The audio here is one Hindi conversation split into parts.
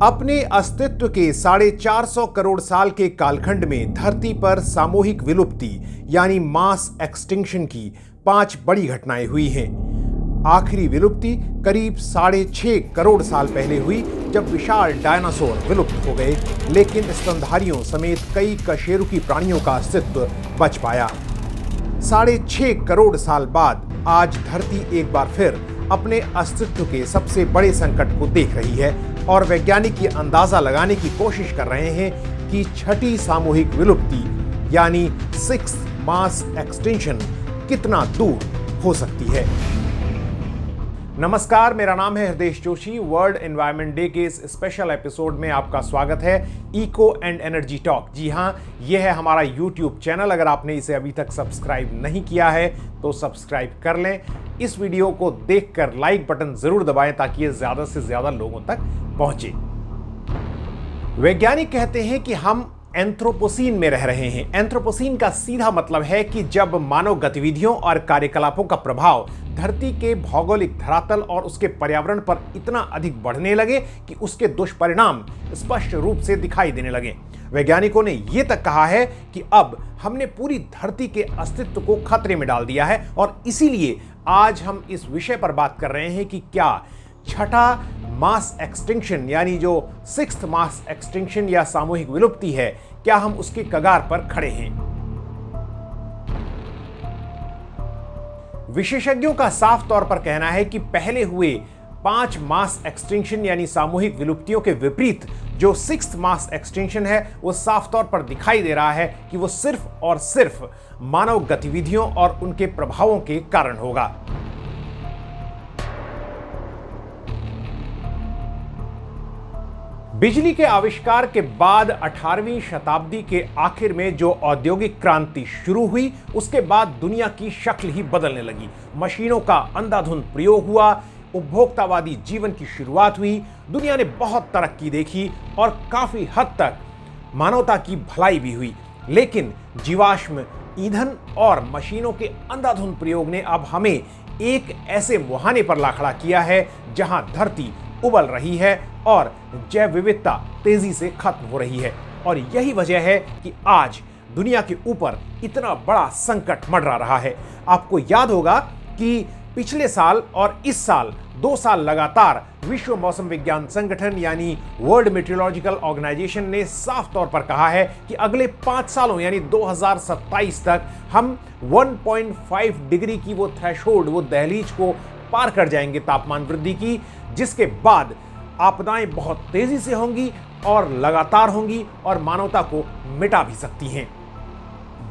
अपने अस्तित्व के 450 करोड़ साल के कालखंड में धरती पर सामूहिक विलुप्ति यानी मास एक्सटिंक्शन की 5 बड़ी घटनाएं हुई हैं। आखिरी विलुप्ति करीब 6.5 करोड़ साल पहले हुई जब विशाल डायनासोर विलुप्त हो गए, लेकिन स्तनधारियों समेत कई कशेरुकी प्राणियों का अस्तित्व बच पाया। 6.5 करोड़ साल बाद आज धरती एक बार फिर अपने अस्तित्व के सबसे बड़े संकट को देख रही है और वैज्ञानिक ये अंदाजा लगाने की कोशिश कर रहे हैं कि छठी सामूहिक विलुप्ति यानी 6th मास एक्सटिंक्शन कितना दूर हो सकती है। नमस्कार, मेरा नाम है हृदय जोशी। वर्ल्ड एनवायरनमेंट डे के इस स्पेशल एपिसोड में आपका स्वागत है इको एंड एनर्जी टॉक। जी हाँ, यह है हमारा यूट्यूब चैनल। अगर आपने इसे अभी तक सब्सक्राइब नहीं किया है तो सब्सक्राइब कर लें। इस वीडियो को देखकर लाइक बटन जरूर दबाएं ताकि ये ज्यादा से ज्यादा लोगों तक पहुंचे। वैज्ञानिक कहते हैं कि हम एंथ्रोपोसीन में रह रहे हैं। एंथ्रोपोसीन का सीधा मतलब है कि जब मानव गतिविधियों और कार्यकलापों का प्रभाव धरती के भौगोलिक धरातल और उसके पर्यावरण पर इतना अधिक बढ़ने लगे कि उसके दुष्परिणाम स्पष्ट रूप से दिखाई देने लगे। वैज्ञानिकों ने यह तक कहा है कि अब हमने पूरी धरती के अस्तित्व को खतरे में डाल दिया है और इसीलिए आज हम इस विषय पर बात कर रहे हैं कि क्या छठा मास एक्सटिंक्शन यानी जो 6th मास एक्सटिंक्शन या सामूहिक विलुप्ति है, क्या हम उसके कगार पर खड़े हैं। विशेषज्ञों का साफ तौर पर कहना है कि पहले हुए 5 मास एक्सटिंक्शन यानी सामूहिक विलुप्तियों के विपरीत जो 6th मास एक्सटिंक्शन है वो साफ तौर पर दिखाई दे रहा है कि वो सिर्फ और सिर्फ मानव गतिविधियों और उनके प्रभावों के कारण होगा। बिजली के आविष्कार के बाद 18वीं शताब्दी के आखिर में जो औद्योगिक क्रांति शुरू हुई, उसके बाद दुनिया की शक्ल ही बदलने लगी। मशीनों का अंधाधुंध प्रयोग हुआ, उपभोक्तावादी जीवन की शुरुआत हुई, दुनिया ने बहुत तरक्की देखी और काफी हद तक मानवता की भलाई भी हुई। लेकिन जीवाश्म ईंधन और मशीनों के अंधाधुंध प्रयोग ने अब हमें एक ऐसे मुहाने पर ला खड़ा किया है जहां धरती उबल रही है और जैव विविधता तेजी से खत्म हो रही है। और यही वजह है कि आज दुनिया के ऊपर इतना बड़ा संकट मंडरा रहा है। आपको याद होगा कि पिछले साल और इस साल 2 साल लगातार विश्व मौसम विज्ञान संगठन यानी वर्ल्ड मेट्रोलॉजिकल ऑर्गेनाइजेशन ने साफ तौर पर कहा है कि अगले 5 सालों यानी 2027 तक हम 1.5 डिग्री की वो थ्रेशोल्ड, वो दहलीज को पार कर जाएंगे तापमान वृद्धि की, जिसके बाद आपदाएं बहुत तेजी से होंगी और लगातार होंगी और मानवता को मिटा भी सकती हैं।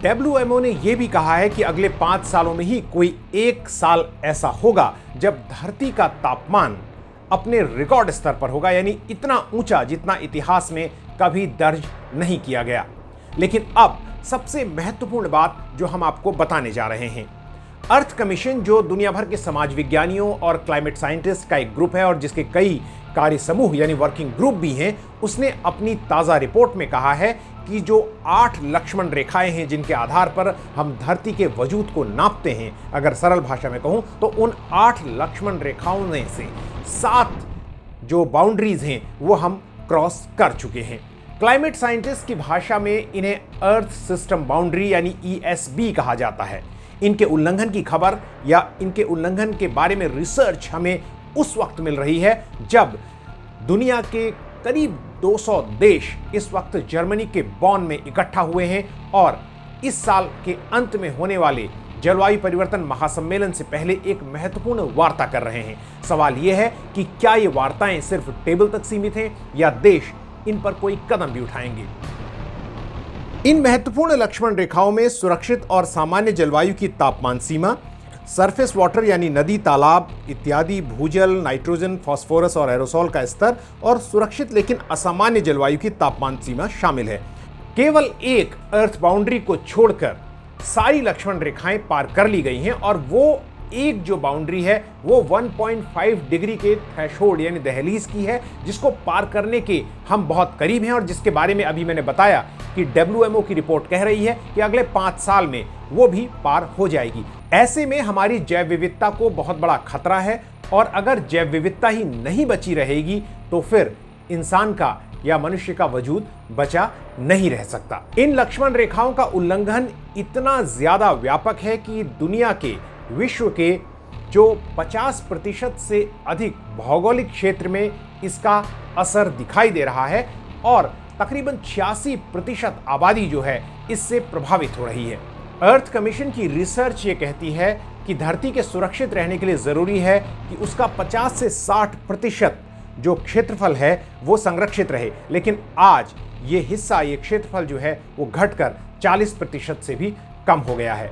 WMO ने यह भी कहा है कि अगले 5 सालों में ही कोई एक साल ऐसा होगा जब धरती का तापमान अपने रिकॉर्ड स्तर पर होगा, यानी इतना ऊंचा जितना इतिहास में कभी दर्ज नहीं किया गया। लेकिन अब सबसे महत्वपूर्ण बात जो हम आपको बताने जा रहे हैं, अर्थ कमीशन जो दुनिया भर के समाज विज्ञानियों और क्लाइमेट साइंटिस्ट का एक ग्रुप है और जिसके कई कार्य समूह यानी वर्किंग ग्रुप भी हैं, उसने अपनी ताजा रिपोर्ट में कहा है कि जो 8 लक्ष्मण रेखाएं हैं जिनके आधार पर हम धरती के वजूद को नापते हैं, अगर सरल भाषा में कहूं तो उन 8 लक्ष्मण रेखाओं में से 7 जो बाउंड्रीज हैं वो हम क्रॉस कर चुके हैं। क्लाइमेट साइंटिस्ट की भाषा में इन्हें अर्थ सिस्टम बाउंड्री यानी ESB कहा जाता है। इनके उल्लंघन की खबर या इनके उल्लंघन के बारे में रिसर्च हमें उस वक्त मिल रही है जब दुनिया के करीब 200 देश इस वक्त जर्मनी के बॉन में इकट्ठा हुए हैं और इस साल के अंत में होने वाले जलवायु परिवर्तन महासम्मेलन से पहले एक महत्वपूर्ण वार्ता कर रहे हैं। सवाल यह है कि क्या ये वार्ताएं सिर्फ टेबल तक सीमित हैं या देश इन पर कोई कदम भी उठाएंगे। इन महत्वपूर्ण लक्ष्मण रेखाओं में सुरक्षित और सामान्य जलवायु की तापमान सीमा, सरफेस वाटर यानी नदी, तालाब इत्यादि, भूजल, नाइट्रोजन, फास्फोरस और एरोसोल का स्तर और सुरक्षित लेकिन असामान्य जलवायु की तापमान सीमा शामिल है। केवल एक अर्थ बाउंड्री को छोड़कर सारी लक्ष्मण रेखाएं पार कर ली गई हैं और वो एक जो बाउंड्री है वो 1.5 डिग्री के थ्रेशोल्ड यानी दहलीज की है, जिसको पार करने के हम बहुत करीब हैं और जिसके बारे में अभी मैंने बताया कि WMO की रिपोर्ट कह रही है कि अगले 5 साल में वो भी पार हो जाएगी। ऐसे में हमारी जैव विविधता को बहुत बड़ा खतरा है और अगर जैव विविधता ही नहीं बची रहेगी तो फिर इंसान का या मनुष्य का वजूद बचा नहीं रह सकता। इन लक्ष्मण रेखाओं का उल्लंघन इतना ज्यादा व्यापक है कि दुनिया के, विश्व के जो 50% से अधिक भौगोलिक क्षेत्र में इसका असर दिखाई दे रहा है और तकरीबन 86% आबादी जो है इससे प्रभावित हो रही है। अर्थ कमीशन की रिसर्च ये कहती है कि धरती के सुरक्षित रहने के लिए जरूरी है कि उसका 50 से 60% जो क्षेत्रफल है वो संरक्षित रहे, लेकिन आज ये हिस्सा, ये क्षेत्रफल जो है वो घटकर 40% से भी कम हो गया है।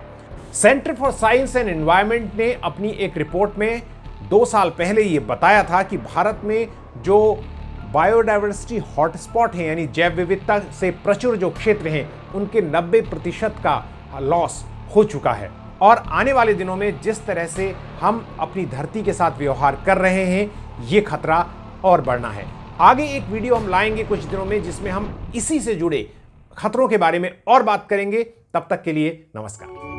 Centre for science and environment ने अपनी एक रिपोर्ट में 2 साल पहले ये बताया था कि भारत में जो बायोडाइवर्सिटी हॉटस्पॉट हैं, यानी जैव विविधता से प्रचुर जो क्षेत्र हैं, उनके 90% का लॉस हो चुका है। और आने वाले दिनों में जिस तरह से हम अपनी धरती के साथ व्यवहार कर रहे हैं, ये खतरा और बढ़ना है। आगे एक वीडियो हम लाएंगे कुछ दिनों में जिसमें हम इसी से जुड़े खतरों के बारे में और बात करेंगे। तब तक के लिए नमस्कार।